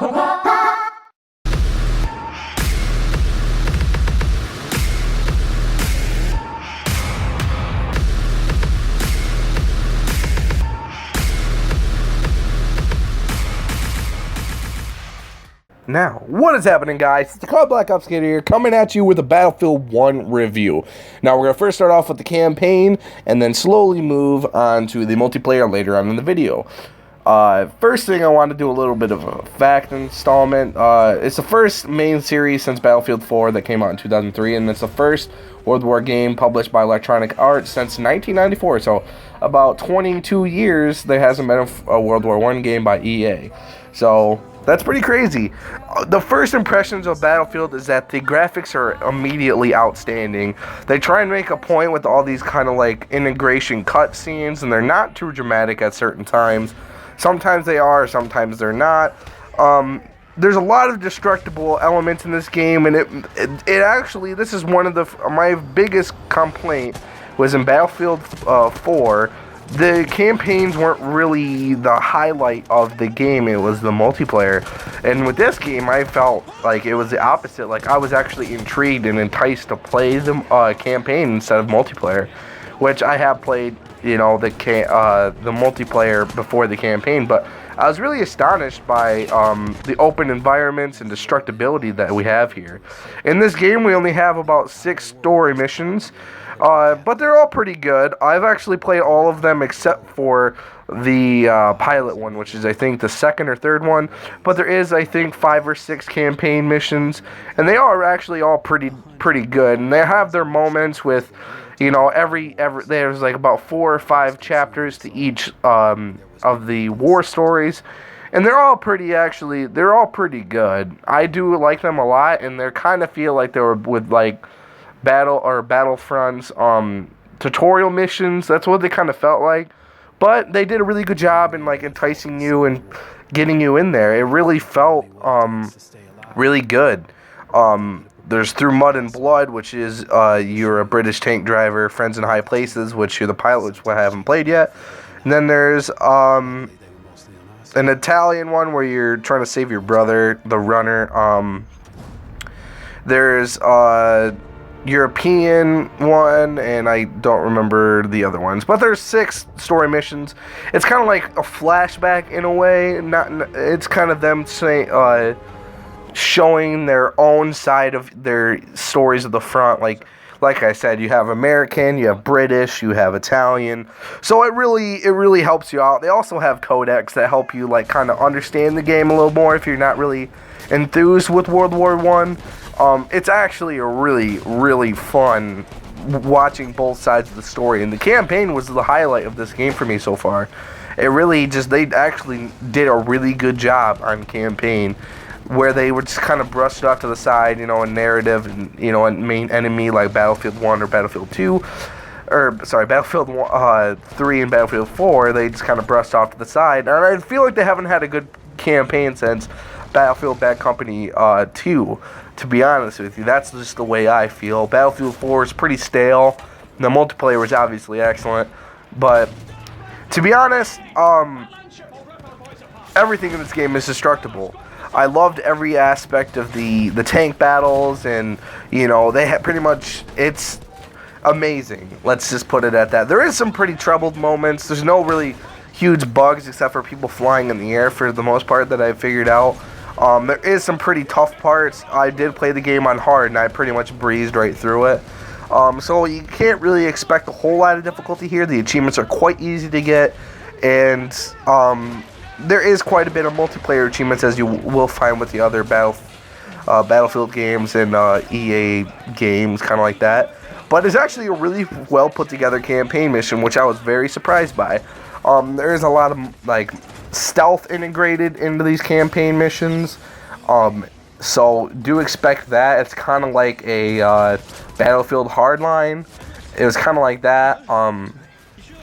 Now, what is happening, guys? It's the Cloud Black Ops Kid here, coming at you with a Battlefield 1 review. Now, we're going to first start off with the campaign, and then slowly move on to the multiplayer later on in the video. First thing, I want to do a little bit of a fact installment. It's the first main series since Battlefield 4 that came out in 2003, and it's the first World War game published by Electronic Arts since 1994, so about 22 years there hasn't been a World War I game by EA. So that's pretty crazy. The first impressions of Battlefield is that the graphics are immediately outstanding. They try and make a point with all these kind of like integration cutscenes, and they're not too dramatic at certain times. Sometimes they are, sometimes they're not. There's a lot of destructible elements in this game, and it actually, this is one of my biggest complaint was in Battlefield 4. The campaigns weren't really the highlight of the game, it was the multiplayer. And with this game, I felt like it was the opposite. Like, I was actually intrigued and enticed to play the campaign instead of multiplayer, which I have played, you know, the multiplayer before the campaign, but I was really astonished by the open environments and destructibility that we have here. In this game, we only have about 6 story missions, but they're all pretty good. I've actually played all of them except for the pilot one, which is I think the second or third one, but there is I think 5 or 6 campaign missions, and they are actually all pretty good, and they have their moments with, you know, there's like about 4 or 5 chapters to each of the war stories, and they're all pretty good. I do like them a lot, and they kind of feel like they were with like Battlefront's tutorial missions. That's what they kind of felt like, but they did a really good job in like enticing you and getting you in there. It really felt really good. There's Through Mud and Blood, which is you're a British tank driver, Friends in High Places, which you're the pilot, which I haven't played yet. And then there's an Italian one where you're trying to save your brother, the runner. There's European one, and I don't remember the other ones, but there's 6 story missions. It's kind of like a flashback in a way. It's kind of them saying, showing their own side of their stories of the front. Like I said, you have American, you have British, you have Italian. So it really helps you out. They also have codecs that help you like kind of understand the game a little more if you're not really enthused with World War I. It's actually a really fun watching both sides of the story, and the campaign was the highlight of this game for me so far. It really they actually did a really good job on campaign, where they were just kind of brushed off to the side, you know, a narrative and, you know, a main enemy like Battlefield 1 or Battlefield 2, or sorry, Battlefield 3 and Battlefield 4, they just kind of brushed off to the side. And I feel like they haven't had a good campaign since Battlefield Bad Company 2, to be honest with you. That's just the way I feel. Battlefield 4 is pretty stale. The multiplayer was obviously excellent, but to be honest, everything in this game is destructible. I loved every aspect of the tank battles, and, you know, they had pretty much, it's amazing. Let's just put it at that. There is some pretty troubled moments. There's no really huge bugs except for people flying in the air for the most part that I figured out. There is some pretty tough parts. I did play the game on hard, and I pretty much breezed right through it. So you can't really expect a whole lot of difficulty here. The achievements are quite easy to get, and there is quite a bit of multiplayer achievements, as you will find with the other Battlefield games and EA games, kind of like that. But it's actually a really well put together campaign mission, which I was very surprised by. There is a lot of like stealth integrated into these campaign missions, so do expect that. It's kind of like a Battlefield Hardline. It was kind of like that.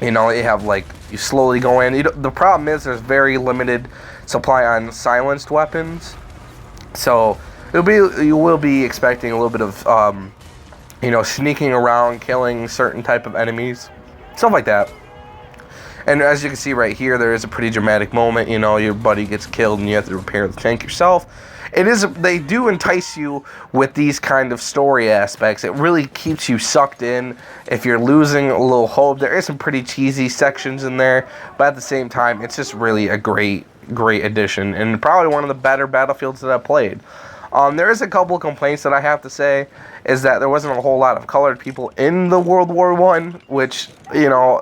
You know, you have like, you slowly go in. The problem is there's very limited supply on silenced weapons, so you will be expecting a little bit of you know, sneaking around, killing certain type of enemies, stuff like that. And as you can see right here, there is a pretty dramatic moment. You know, your buddy gets killed and you have to repair the tank yourself. They do entice you with these kind of story aspects. It really keeps you sucked in. If you're losing a little hope, there is some pretty cheesy sections in there, but at the same time, it's just really a great addition, and probably one of the better Battlefields that I've played. There is a couple of complaints that I have to say, is that there wasn't a whole lot of colored people in the World War I, which, you know,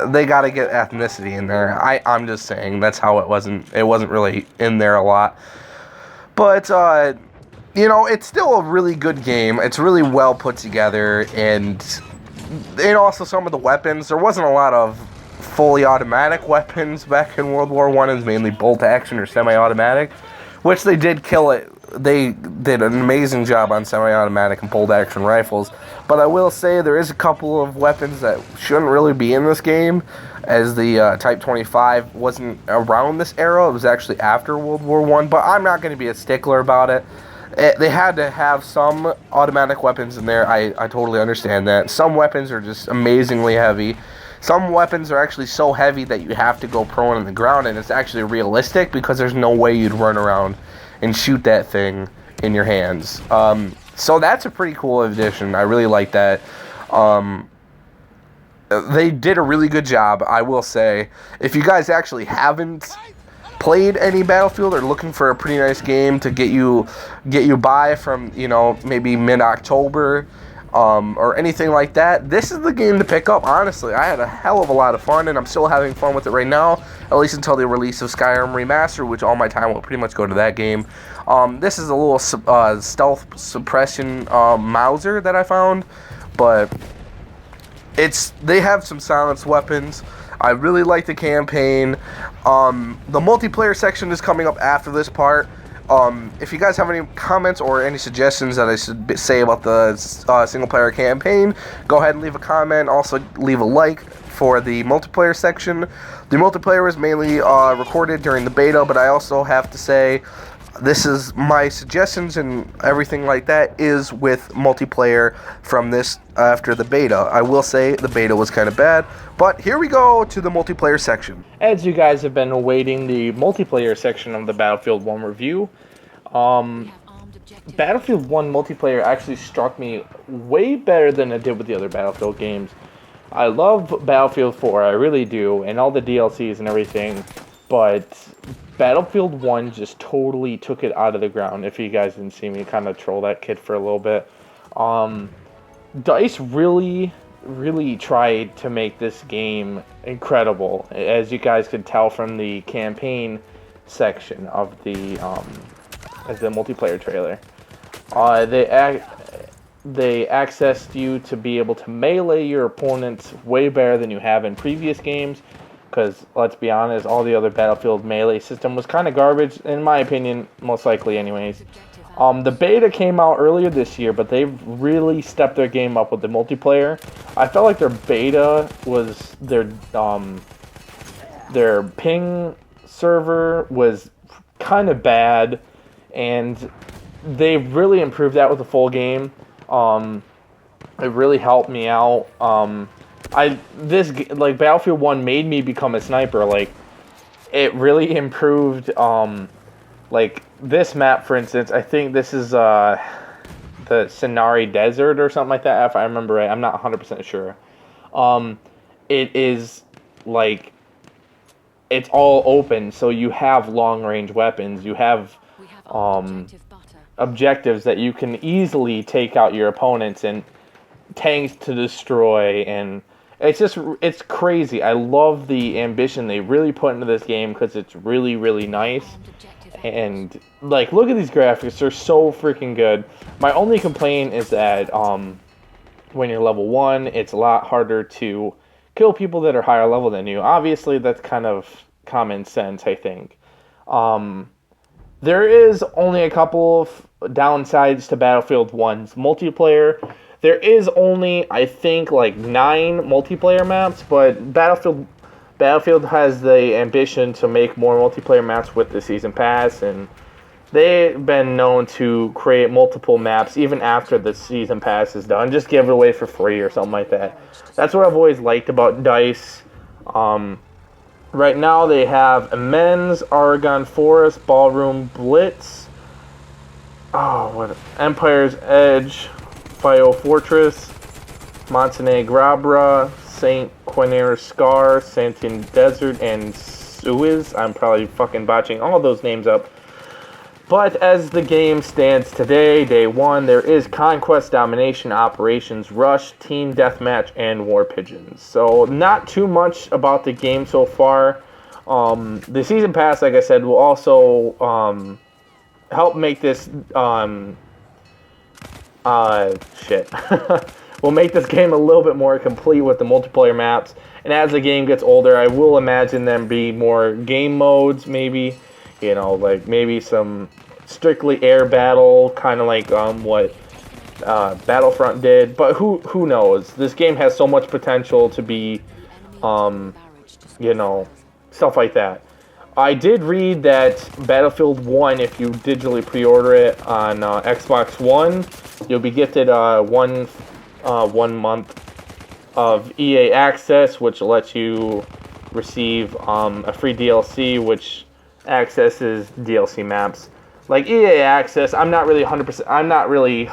they got to get ethnicity in there. I'm just saying, that's how it wasn't really in there a lot. But, you know, it's still a really good game. It's really well put together, and also some of the weapons. There wasn't a lot of fully automatic weapons back in World War I. It was mainly bolt action or semi-automatic, which they did kill it. They did an amazing job on semi-automatic and bolt action rifles. But I will say there is a couple of weapons that shouldn't really be in this game, as the Type 25 wasn't around this era. It was actually after World War I, but I'm not going to be a stickler about it. They had to have some automatic weapons in there. I totally understand that. Some weapons are just amazingly heavy. Some weapons are actually so heavy that you have to go prone on the ground, and it's actually realistic because there's no way you'd run around and shoot that thing in your hands. So that's a pretty cool addition. I really like that. They did a really good job, I will say. If you guys actually haven't played any Battlefield or looking for a pretty nice game to get you by from, you know, maybe mid-October or anything like that, this is the game to pick up. Honestly, I had a hell of a lot of fun, and I'm still having fun with it right now, at least until the release of Skyrim Remastered, which all my time will pretty much go to that game. This is a little stealth suppression Mauser that I found, but they have some silenced weapons. I really like the campaign. The multiplayer section is coming up after this part. If you guys have any comments or any suggestions that I should say about the single-player campaign, go ahead and leave a comment. Also, leave a like for the multiplayer section. The multiplayer was mainly recorded during the beta, but I also have to say, this is my suggestions and everything like that is with multiplayer from this after the beta. I will say the beta was kind of bad, but here we go to the multiplayer section. As you guys have been awaiting the multiplayer section of the Battlefield 1 review, Battlefield 1 multiplayer actually struck me way better than it did with the other Battlefield games. I love Battlefield 4, I really do, and all the DLCs and everything, but Battlefield 1 just totally took it out of the ground. If you guys didn't see me kind of troll that kid for a little bit. DICE really tried to make this game incredible, as you guys could tell from the campaign section of the multiplayer trailer. They accessed you to be able to melee your opponents way better than you have in previous games. Because, let's be honest, all the other Battlefield melee system was kind of garbage, in my opinion, most likely anyways. The beta came out earlier this year, but they've really stepped their game up with the multiplayer. I felt like their beta was, their ping server was kind of bad, and they've really improved that with the full game. It really helped me out. Battlefield 1 made me become a sniper. Like, it really improved, this map, for instance. I think this is, the Sinari Desert or something like that, if I remember right. I'm not 100% sure. It is, it's all open, so you have long-range weapons. You have, objectives that you can easily take out your opponents, and tanks to destroy, and it's crazy. I love the ambition they really put into this game because it's really, really nice. And, look at these graphics. They're so freaking good. My only complaint is that when you're level 1, it's a lot harder to kill people that are higher level than you. Obviously, that's kind of common sense, I think. There is only a couple of downsides to Battlefield 1's multiplayer. There is only, I think, 9 multiplayer maps, but Battlefield has the ambition to make more multiplayer maps with the Season Pass, and they've been known to create multiple maps even after the Season Pass is done. Just give it away for free or something like that. That's what I've always liked about DICE. Right now they have Amends, Oregon Forest, Ballroom Blitz, what? Empire's Edge, Fio Fortress, Montenegrabra, Saint Quinaire Scar, Santin Desert, and Suez. I'm probably fucking botching all those names up. But as the game stands today, day 1, there is Conquest, Domination, Operations, Rush, Team Deathmatch, and War Pigeons. So not too much about the game so far. The Season Pass, like I said, will also help make this... will make this game a little bit more complete with the multiplayer maps. And as the game gets older, I will imagine them be more game modes, maybe. You know, like maybe some strictly air battle, kind of like what Battlefront did. But who knows? This game has so much potential to be, you know, stuff like that. I did read that Battlefield 1, if you digitally pre-order it on Xbox One, you'll be gifted 1 month of EA Access, which lets you receive a free DLC, which accesses DLC maps. Like EA Access, I'm not really 100%. I'm not really.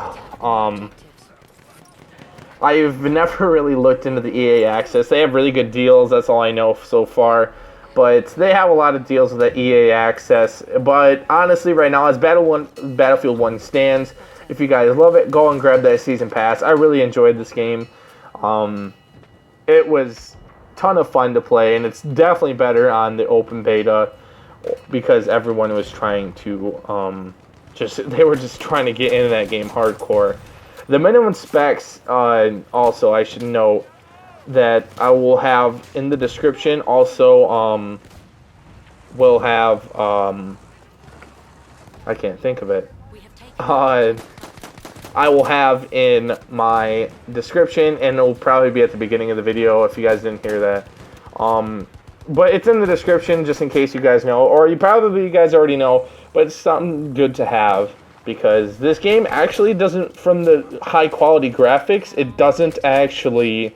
I've never really looked into the EA Access. They have really good deals. That's all I know so far. But they have a lot of deals with the EA Access. But honestly, right now, as Battlefield 1 stands, if you guys love it, go and grab that Season Pass. I really enjoyed this game. It was a ton of fun to play, and it's definitely better on the open beta because everyone was trying to they were just trying to get into that game hardcore. The minimum specs, also, I should note that I will have in the description. Also, will have I can't think of it. I will have in my description, and it'll probably be at the beginning of the video if you guys didn't hear that. But it's in the description just in case you guys know, or you guys already know, but it's something good to have because this game actually doesn't, from the high quality graphics, it doesn't actually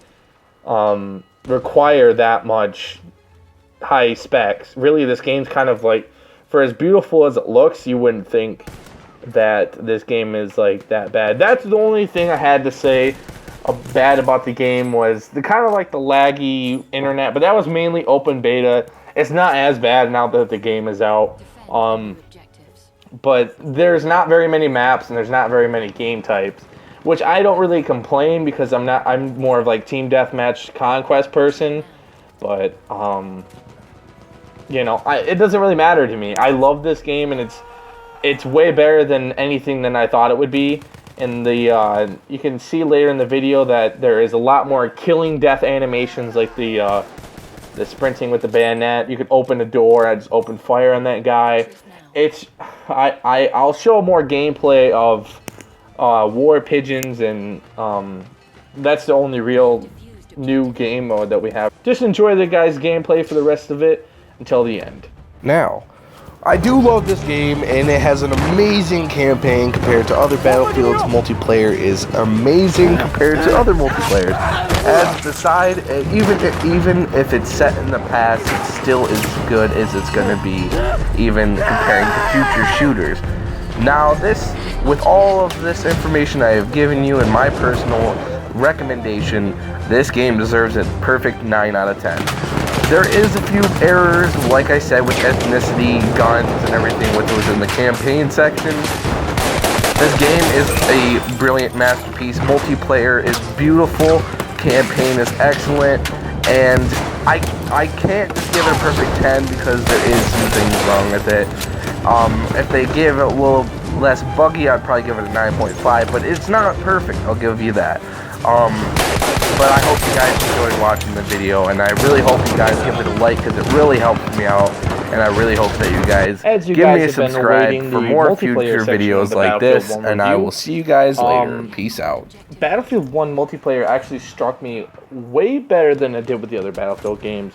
require that much high specs. Really, this game's kind of like, for as beautiful as it looks, you wouldn't think that this game is like that bad. That's the only thing I had to say bad about the game, was the kind of like the laggy internet, but that was mainly open beta. It's not as bad now that the game is out. But there's not very many maps and there's not very many game types, which I don't really complain because I'm more of like team deathmatch conquest person. But you know, it doesn't really matter to me. I love this game, and it's way better than anything than I thought it would be. And you can see later in the video that there is a lot more killing death animations, like the sprinting with the bayonet. You can open a door. I just opened fire on that guy. I'll show more gameplay of War Pigeons, and that's the only real new game mode that we have. Just enjoy the guy's gameplay for the rest of it until the end. Now, I do love this game, and it has an amazing campaign compared to other Battlefields. Multiplayer is amazing compared to other multiplayers. As the side, even if it's set in the past, it's still as good as it's going to be, even comparing to future shooters. Now, with all of this information I have given you and my personal recommendation, this game deserves a perfect 9 out of 10. There is a few errors, like I said, with ethnicity, guns, and everything, which was in the campaign section. This game is a brilliant masterpiece. Multiplayer is beautiful. Campaign is excellent. And I can't just give it a perfect 10 because there is some things wrong with it. If they give it a little less buggy, I'd probably give it a 9.5, but it's not perfect, I'll give you that. But I hope you guys enjoyed watching the video, and I really hope you guys give it a like because it really helps me out, and I really hope that you guys give me a subscribe for more future videos like this, and I will see you guys later. Peace out. Battlefield 1 multiplayer actually struck me way better than it did with the other Battlefield games.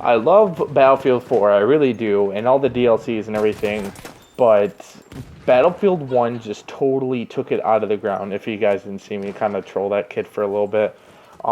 I love Battlefield 4, I really do, and all the DLCs and everything, but Battlefield 1 just totally took it out of the ground. If you guys didn't see me kind of troll that kid for a little bit.